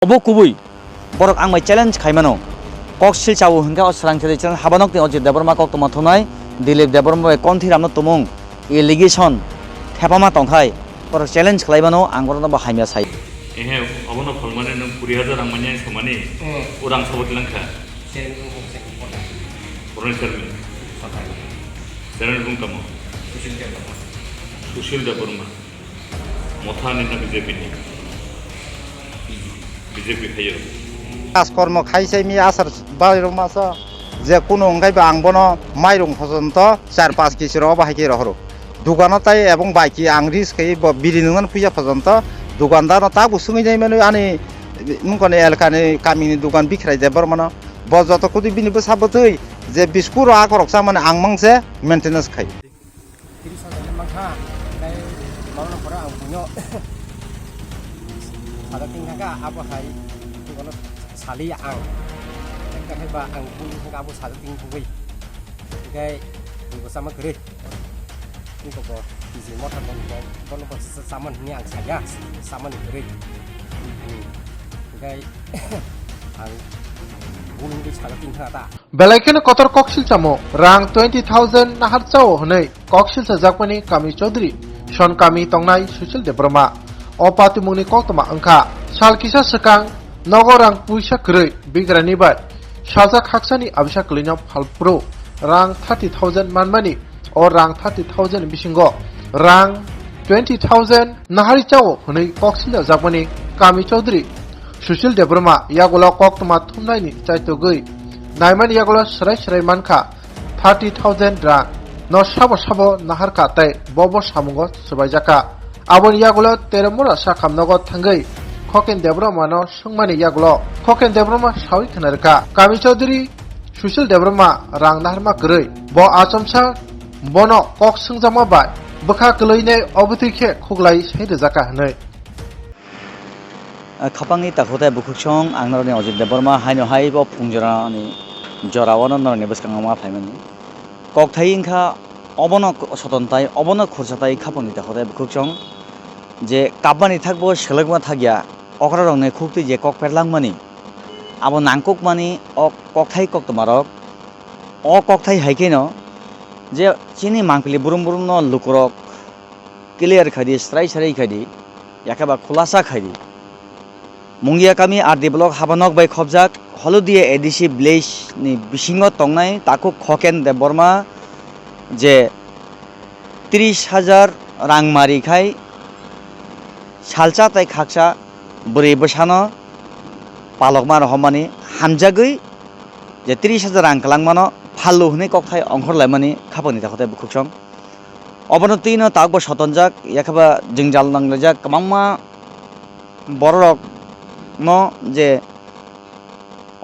Obo kubui borok ang may challenge khaimano koksil chawu hingka osrang chele chang habanok ni Ajit Deborma kok toma thonai Dilip Deborma bai konthi ramno tumung allegation thepama tongkhai borok challenge khlaimano angborno ba haimya sai ehe obono phormane nang 20000 angmanya somani urang sabotlanka foreign service General Bungkamo Sushil Deborma Mothani na BJP খাইয়ে কাজকর্ম খাইছে me আসার বাইরম মাসা যে কোনো অঙ্গাইবা আংবনো মাইরং পর্যন্ত 4-5 কেজির বাহাইকে রহরো দোকানতাই এবং বাইকি আং রিস্ক খাই বিরি নন ফুইয়া পর্যন্ত দোকানদার তা বুসুঙি যাই মানে আনি মুকনে এলাকানি কামিনি দোকান বিক্রাই দেবার মানে বজত কুদি বিনি বসাবতই যে বিস্কুট আকরকসা মানে আং মাংসে মেইনটেনেন্স খাই 30,000 mangha dai mauna pora ang punyo ada tingkah ka apa hai tu kalau sali ang ka hai ba ang pun ka abu sali ting pui kai du sama gere ni ko isi motor kon ko saman ni ang saya saman gere kai ang pun di sali tingkah ta Belaikene kotor koksil chamo rang 20,000 nahar chao honai koksil sa jakmani kami Chaudhary son kami tongnai Sushil Deborma opati mungni koktoma angka salkisa sekang nogorang puisa krei bigrani bai sajak haksani abisa klina phalpro rang 30,000 manmani or rang 30,000 bisingo rang 20,000 nahari chao honai koksil sa jakmani kami Chaudhary Sushil Deborma yagola koktoma thumnai ni chaito gei Naiman yagola serai manka 30,000 rang no sabo nahar ka tai bobo samungo sebaijaka abon yagola teremura sakamnogo thangai Khoken Deborma no sungmani yagola Khoken Deborma sawi khanarka Kami Chaudhary Sushil Deborma rang naharma grei bo achamsa bono kok sungjama bai bokha kleine obutike khoglai saidajaka hanai khapangni takhotai bukhuksong angnarni Ajit Deborma haino haibo pungjara ni jorawono norni buskangama phaimani kokthai ingkha obono sotontai obono khursatai khapangni takhotai bukhuksong je kabani thakbo selagma thagya okra rongni khukti je kok perlangmani abo nangkok mani o kokthai koktomarok o kokthai haikeno je chini mangpili burum no lukurok clear khadi strai khadi yakaba khulasa khadi Mungia kami RD Block Habanok bai khobjak Holudia ADC Blaze ni bisingo tongnai taku Khoken Deborma je 30,000 rang mari khai salcha tai khaksa buri bosano palokma rohmani hamjagui je 30,000 rang kalangmano phallu hne kokthai ongkhor laimani khaponi takhotai bukhuksong obonoti no takbo sotonjak yakaba jingjal nanglajak kamangma borok no je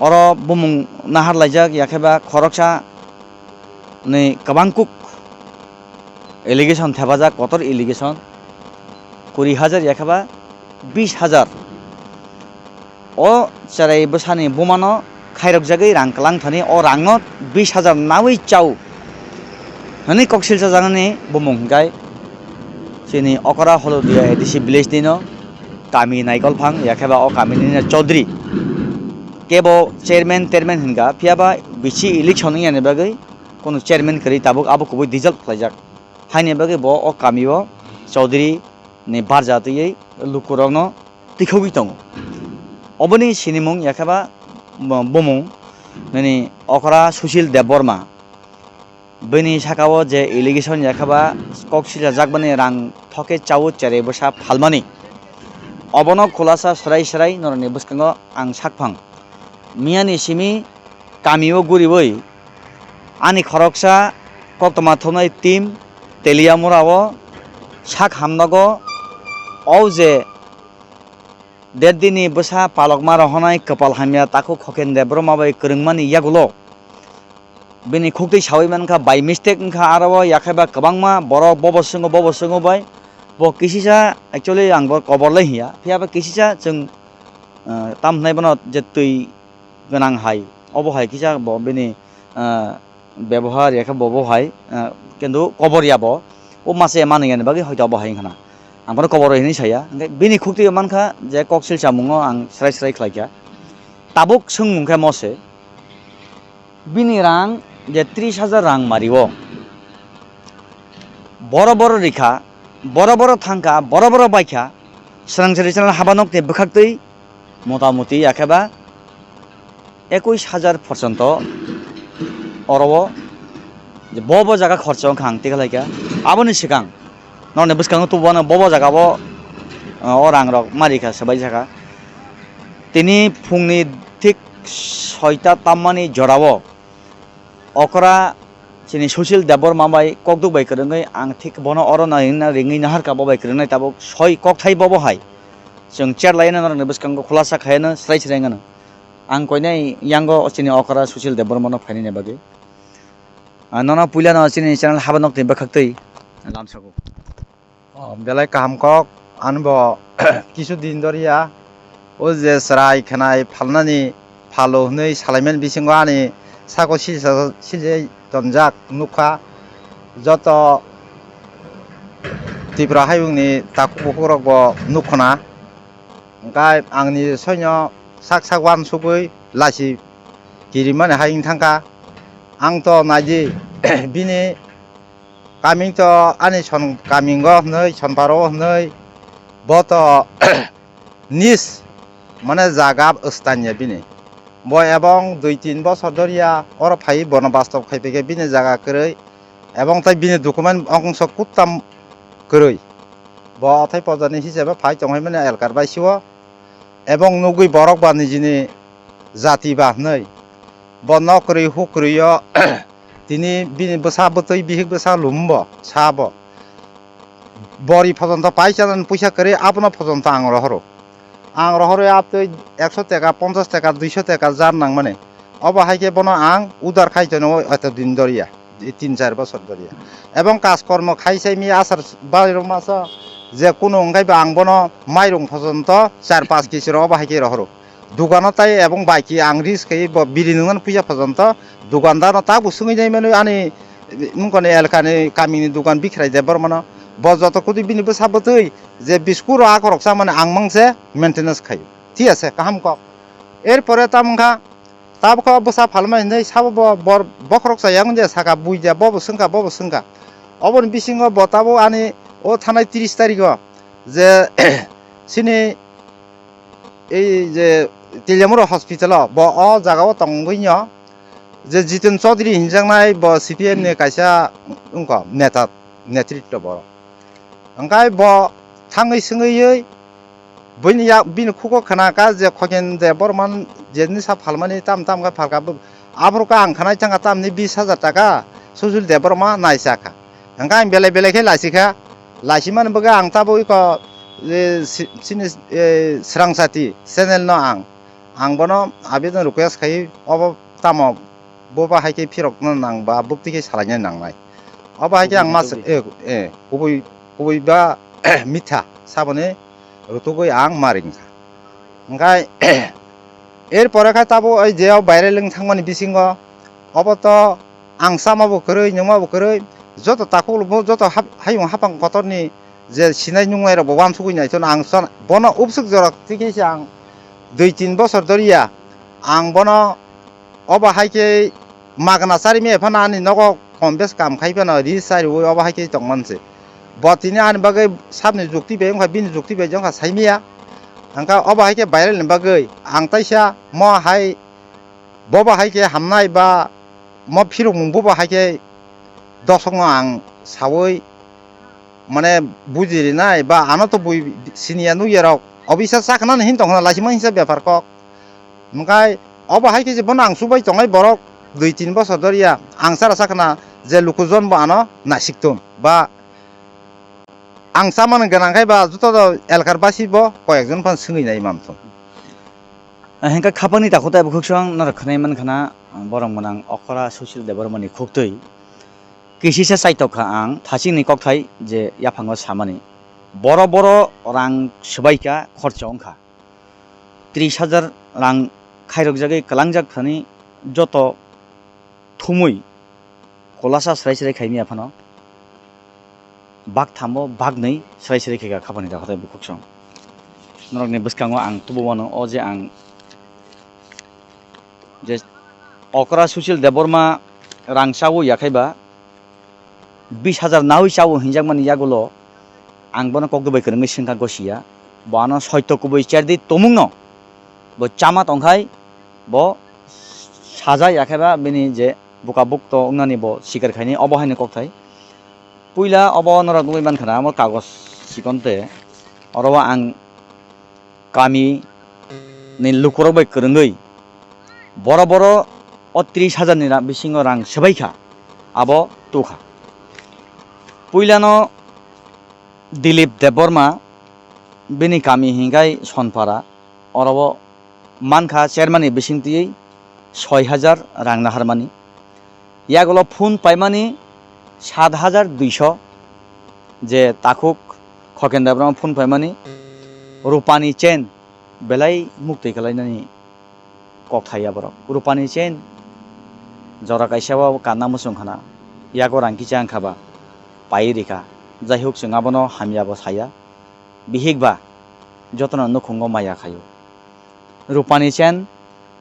oro bumung nahar laijak yakeba khoroksa ni kabangkuk allegation thebajak kotor allegation 20,000 yakeba 20,000 o charai bosani bumano khairok jagai rang kalang thani o rangno 20,000 nawi chau hani koksil cha jangani bumung gai chini okara holo dia ADC village dino kami naikol phang yakeba o kami ni Chaudhary kebo chairman hinga phiaba bichi election ni bagai kono chairman kari tabuk abu kubui diesel khlajak haine bagai bo o kami o Chaudhary ni barjatui lukurongno tikhogi tong oboni sinimung yakeba bomung nani okra Sushil Deborma beni sakao je allegation yakeba koksila jakbani rang thoke chawu chare bosa phalmani obono khulasa serai norni buskango ang sakphang miani simi kamio guriboi ani khoroksa koktoma thonai team teliamurawo sak hamnago auje derdini bosa palokma rohonai kapal hamya taku Khoken Deborma bai krungmani yagulo bini khukti sawi manka by mistake ngkha arawo yakaiba kabangma borok bobo bai bo kisisa actually ang bor kobor lai hiya phiaba kisisa jeng tamhnai bono je tui ganang hai obo hai kisa bo bini ব্যবহার yakha bobo hai kintu kobor yabo o mase mani bagi hoito bo hai khana आंबो खबर हैनि साया बिनि खुक्ति मानखा जे ककसिल चामुङाव आं स्राय स्राय खालायखा Tabuk सोंमुंखा मसे बिनि रां जे 30,000 रां मारिव बड़ बड़ रेखा बड़ थांखा बड़ बायखा स्रांसारि हाबानक ने बोखाक्तै मतामति एखेबा 21,000 पर्यन्त अरब जे बब जागा खर्च खां तिखालायका आबोनि सिगां नरने बुसखाङो तुबानो बब जागाबो अरां रक मारिखा सबाय जागा तिनि फुंनि थिक 6टा ताम्मानि जरावो अकरा चिनि सुशील देबर माबाय ककदुक बाय करंगै आं थिक बनो अरना रिङै नाहार का बबाय करंगै ताबो 6 कक थाइ बबो हाय जों चेर लायनो नरने बुसखाङो खुलासा खायनो स्राय स्रायङनो आं कोइनाय यांगो चिनि अकरा सुशील देबर मनो फाइने बागै नना पुइलानो चिनि चैनल हाबानक ने बखाक्तै लामसागो बेलाय कामकक आनबो किसु दिन दरिया ओ जे स्राय खानाय फालनानि फालो हनै सालायमेन बिसिङो आनि साको सिजे तनजाक नुखा जत तिब्रा हायुंनि ताकुबुखरकबो नुखना ओंखाय आंनि सैन्य साक सागवान सुबै लासि गिरिमाने हायिं थांखा आंथ' नायदि बिनि कामिंथ' आनि सन कामिंग हनै सनपारो हनै बत निस माने जागाब अस्तानिया बिनि बय एबं 2-3 बছর ধরিয়া ওর ফাই বনবাস্তব খাইপেকে বিনে জায়গা কरै এবং তাই বিনে ডকুমেন্ট অংশ কুত্তাম কरै ব অথাই পজানি হিসাবে ফাই চংহাই মানে এলকার বাইছিও এবং নগুই বরক বা নিজিনি জাতি বা नै ব নকरै হুকরैयो তিনি বিনে বসা বতৈ বিহিক বসা লুমব সাব বরি পর্যন্ত পাইছান পয়সা করে আপনা পর্যন্ত आं रहरो आप तो 100 টাকা 50 টাকা 200 টাকা जार नां माने अब हाइके बनो आं उदार खाइजनो एत दिन दरिया 3-4 বছর दरिया एवं काजकर्म खाइसाइमि आसार बायरो मास जे कोनो अंगाइबो आं बनो माइरं पर्यन्त 4-5 केसि अब हाइके रहरो दुकान ताई एवं बाइकी आं रिस्क बिरि नङन फैसा पर्यन्त दुकानदार ताबु सुङै जाय माने आनि मुंकने एलकानि कामिनि दुकान बिख्राय दे बरमानो बजत कुदि बिनिबो साबतै जे बिस्कुर आखरकसा माने आं मांसे मेंटेनेंस खायो ठीक আছে কাহাম ক এরপরে তামখা তাবখ বসা ফালমাই नै সাব बर बखरकसा yang जे साका बुइजा बब संका अबन बिसिङ बताबो आनि ओ थानाय 30 तारिख जे सिनि এই যে तिलेमुर हस्पिटाल ब अ जागाव तंगैनो जे जितेन चौधरी हिंजांनाय ब सीपीएम नि कायसा उंख नेता नेतृत्व बर ओंखाय ब थाङै सोङैयै बैनिया बिन खुको खानाका जे खकेन जे बरमान जेनि सा फालमानि ताम का फालका आब्रका आंखानाय चांगा तामनि 20,000 टाका सुजुल दे बरमा नायसाखा ओंखाय बेले बेलेखे लासिखा लासिमान बगा आं ताबो क सिनि स्रांसाति चेनेल न आं बनो आबेदन रिक्वेस्ट खायो अब ताम बबा हाइके फिरक नांबा बुक्तिके सालायनो नांनाय अब हाइके आं मास गुबै बा मिथा साबने रुतुगै आं मारिंखा ओंखाय एरपरे खाय ताबो ओइ जेयाव बायरे लों थांमानि बिसिङ अबत आं सामाबो करै नमाबो करै जत ताकुलबो जत हायुं हापां कतरनि जे सिनाय नुङाय रबो वान सुगैनाय थ आं सन बनो उपसुक जरक तिकेसे आं 2-3 বছর दरिया आं बनो अब हाइके मागना सारि मे फना आनि नग कमबेस काम खाइबना रि सारि ओ अब हाइके तंमानसे बतिनि आनि बागै साबनि जुक्ति बे ओंखा बिनि जुक्ति बे जोंखा साइमिया ओंखा अब हाइके भाइरेल बागै आं ताइसा म हाइ बबा हाइके हामनाय बा म फिरु मुंबो हाइके दसङ आं सावै माने बुजिरिनाय बा आनो तो बुइ सिनिया नुयरक अबिसा साखना हिन तंना लासिमा हिसाब बेफार क ओंखाय अब हाइके जे बन आं सुबाय तंगाय बरक 2-3 বছর दरिया आं सारा साखना जे लुकुजन बा आनो नासिकतुन बा आं सामान गोनांखाय बा जुत एलकार बासिबो कयेकजन फान सोङैनाय मामथुन हेंका खापानि ताखुता बुखुसं नरखनाय मानखाना बरं मनang अखरा सुशील देबरमनि खुक्तै किसिसा साइतखा आं थासिंनि ककथाय जे याफांग सामानि बड़ रां सबायका खर्च अंखा 30,000 रां खायरक जागै कलांजाक थानि जत थुमुय खलासा स्राय स्राय खायनि आफानो bak thamo bak nei srai srai khega khapani da khotai bukhuk song norokni bwskango ang tubumano o je ang je okra susil deborma rangsawo yakhaiba 20,000 nawi sawo hinjakmani yagulo ang bono kokdubai kwrungni singka gosia bono soito kubui cherdi tomungno bo chama tongkhai bo saja yakhaiba bini je buka bukto ungnani bo sikar khaini obo haini kokthai puila obo norok nugui mankhana amo kagos sikonte orobo ang kami ni lukurokbai kwrungoi boro boro o 30,000 ni bisingo rang sebaikha abo tukha puilano Dilip Deborma bini kami hingkai sonpara orobo mankha chairmani bisingti 6,000 rang naharmani yagulo phun paimani 7,200 je takuk khoken deborma phun paimani rupani chain belai mukti kalainani kokthaya borok rupani chain jora kaisaba kanna musung khana yago rang kichang khaba pairika যাই হোক जों आबोनो हामियाबो साया बिहिगबा जतन नखुंगो माया खायो रुपानि chain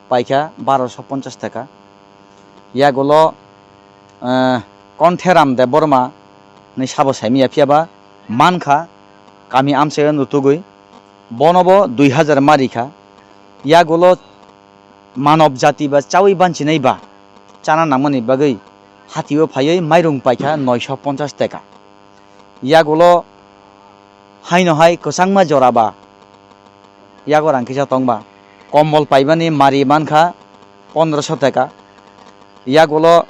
पाइखा 1250 टाका यागुलो कन्थेराम दे Burma नै साबो साइमिया फियाबा मानखा कामी आमसे नुतुगै बनबो 2000 मारिखा यागुलो मानव जाति बा चावै बानचिनै बा चाना नामनि बागै हातिबो फायै माइरं पाइखा 950 टाका yagulo haino hai kosangma joraba yago rangkisa tongba kombol paibani mari mankha 1500 টাকা yagulo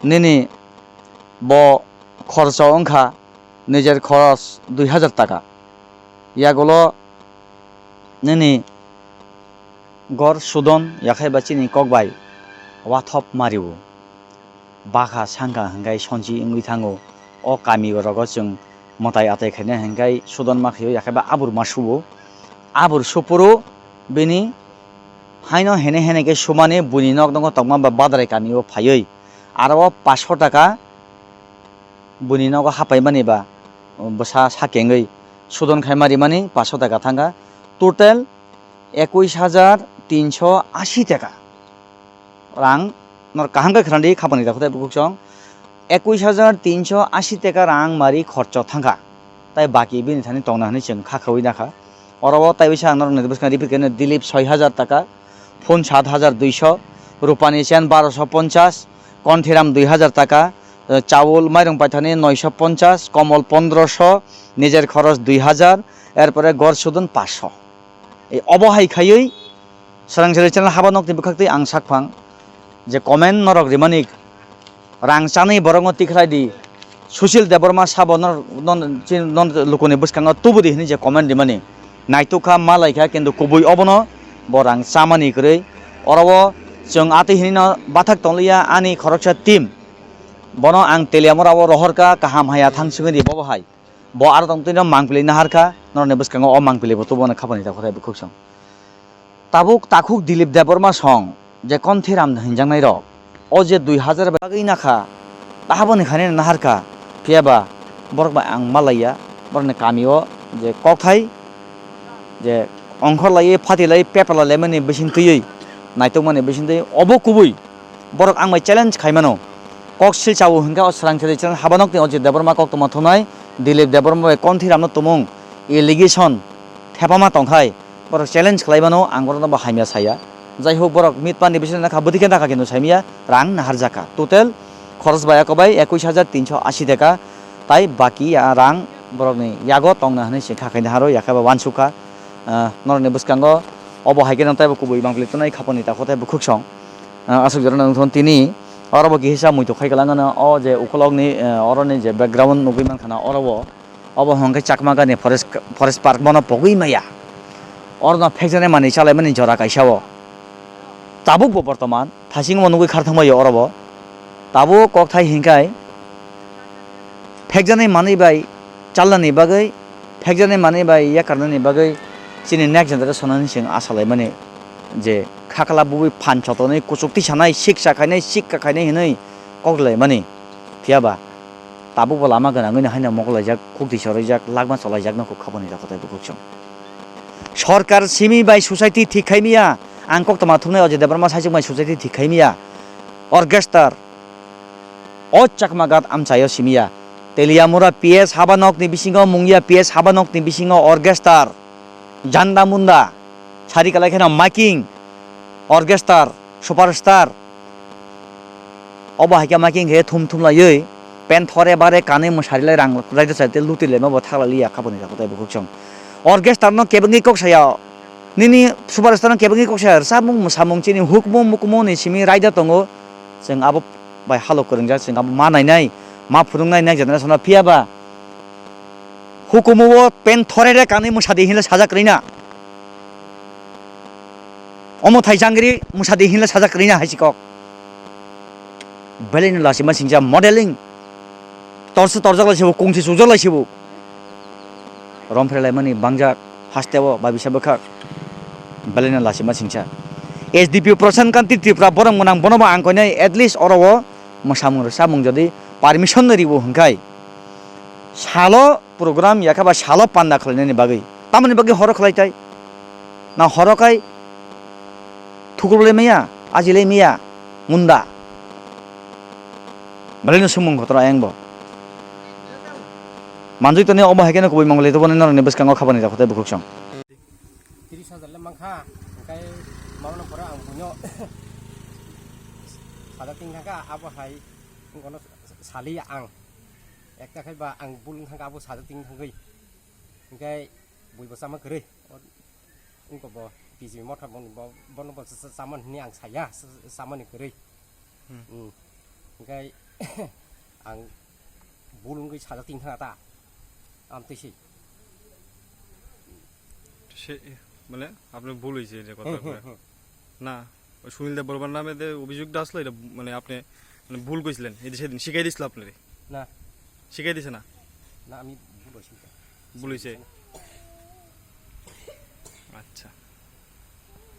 nini bo khorcho ongkha nijer khoros 2000 টাকা yagulo nini gor sudon yakhai bachini kokbai wathop mariu bakha sangka hangai sonji ingui thango o kami rogo जों motai atai khaina hangkai sudon makhiyo yakhaiba abur masubo abur supuro bini haino hene hene ke sumane buni nok dong tongma ba badrai kamiyo phayoi aro 500 টাকা buni nok hapai mani ba basa sakengoi sudon khaimari mani 500 টাকা thanga total 21,380 টাকা rang nor kahangka khrandi khapani da khotai bukhong 21,380 টাকা rang mari khorcho thanga tai baki bini thani tongna hani जों khakhawi nakha orobo tai bisa nor nirbuska repeat kene Dilip 6,000 টাকা phone 7,200 rupani chen 1250 konthiram 2,000 টাকা চাউল মাইরং পাইথানি 950 কমল 1500 নিজের খরচ 2,000 এরপরে গড় সুদন 500 এই অবহাই খাইই সরাংসারি চ্যানেল হাবা নকতি বুখাক্তি আং সাকফাং যে কমেন্ট নরক রিমানিক rangchani borongo tikhlai di susil deborma sabonor non lukoni buskanga tubudi hini je comment dimani naituka malaika kintu kubui obono borang samani krei orobo जों ati hini no bathak tonglia ani khoroksa team bono ang teliamora abo rohorka kaham haya thangsungi di bobo hai bo ar tongtino mangpili naharka norne buskanga o mangpili bo tubona khapani ta khotai bukhusong tabuk takuk Dilip Deborma song je konthiram hinjangnai ro o je 2000 bagui nakha tahaboni khane naharka phiaba borokba ang malaya borne kamio je kokthai je ongkhor lai phati lai pepala lemani bisin tui naitok mane bisin tui obo kubui borok ang mai challenge khaimano kok sil chawo hingka o srang thele challenge habanok te o je Deborma kok toma thonai Dilip Deborma konthiram no tumung allegation thepama tongkhai borok challenge khlaimano ang borok ba haimya saya যাই হোক বরক মিটপানি বিশেষ না খাবদিকে টাকা কিন্তু সাইমিয়া রাং নাহার জাকা total খরচ বায়া কবাই 21,380 টাকা তাই বাকি রাং বরক নি ইয়াগো তংনা হনে সে খাখাইনা হারো ইয়াখাবা ওয়ানসুকা নরনে বুসকাঙ্গ অব হাইকেন তাই বকুবই বাংলি তনাই খাপনি তা খতাই বুখুক সং আসুক জরন নথন তিনি অরব কি হিসাব মুইতো খাইগলাঙানা অ যে উকলগনি অরনি যে ব্যাকগ্রাউন্ড নবিমান খানা অরব অব হংকে চাকমাগানি ফরেস্ট পার্ক বনা পগুই মাইয়া অরনা ফেকজানে মানি চালাই মানি জরা কাইসাও tabuk bo bortoman thasing monugui kharthangmai orobo tabo kokthai hingkai phekjane mani bai chalani bagai phekjane mani bai yakarnani bagai chini next generation sonani sing asalai mane je khakala bui phan chotoni kuchukti sanai siksa khainai sikka khainai hinai koklai mani phiaba tabu bo lama gana ngini haina moglai jak khukti sorai jak lagma cholai jak nokho khabani jakotai bukchung সরকার সিমি বাই society ঠিক খাইমিয়া আংকক তমা থুমনাই অজে দেবরমা সাইজক বাই সোসাইটি ঠিক খাইমিয়া অর্কেস্ট্রার অ চাকমাগাত আমচায় সিমিয়া তেলিয়ামুরা পিএস হাবানক নি বিসিঙ্গ মুঙ্গিয়া পিএস হাবানক নি বিসিঙ্গ অর্কেস্ট্রার জান্দা মুন্দা সারি কালাই খানা মাইকিং অর্কেস্ট্রার সুপারস্টার অবাহিকা মাইকিং হে থুম থুমলাই পেন থরে বারে কানে মশারিলাই রাং রাইতে সাইতে লুতিলে মাবো থালালিয়া খাবনি জাকোতাই বকুচং orkestra no kebengi kok saya nini superstar no kebengi kok saya samung chini hukmo mukmo ni simi raida tongo jeng abo bai halo korengja jeng abo ma nainai ma phurungnai nai generation pia ba hukumo pen thore re kani musadi hinle sajakrina omo thaijangri musadi hinle sajakrina haisikok belin lasima singja modeling torsu torjak lasibu kungsi sujak lasibu romfrelai mani bangjak hastewo babisa bekak balena lasima singcha SDP prosen kanti tripura borang monang bonoba angkone at least orowo mosamung samung jodi permission ribo hangkai salo program yakaba salo panda khlani bagai tamani bagai horo khlaitai na horokai thukurle meya ajile meya munda balena sumung khotra engbo manjui tani obo hekene koi mangle to bone nor nebes kango khabani jakotai bukchang 30,000 lemang kha kai mauna pora ang punyo sada ting kha abo hai ngono sali ang ekta khai ba ang bulung kha abo sada ting thangai kai bui bo sama kre ungko bo piji motha bon bon bo saman ni ang saya saman ni kre kai ang bulung kai sada ting kha ta আমতেছি সে মানে আপনি ভুল হয়েছে এটা কথা না ওই সুনীল দেব বর্মার নামে যে অভিযোগটা আসলো এটা মানে আপনি মানে ভুল কইছিলেন এই যে সেদিন শিখাই দিছিল আপনারে না শিখাই দিছে না না আমি ভুল হইছে ভুল হয়েছে আচ্ছা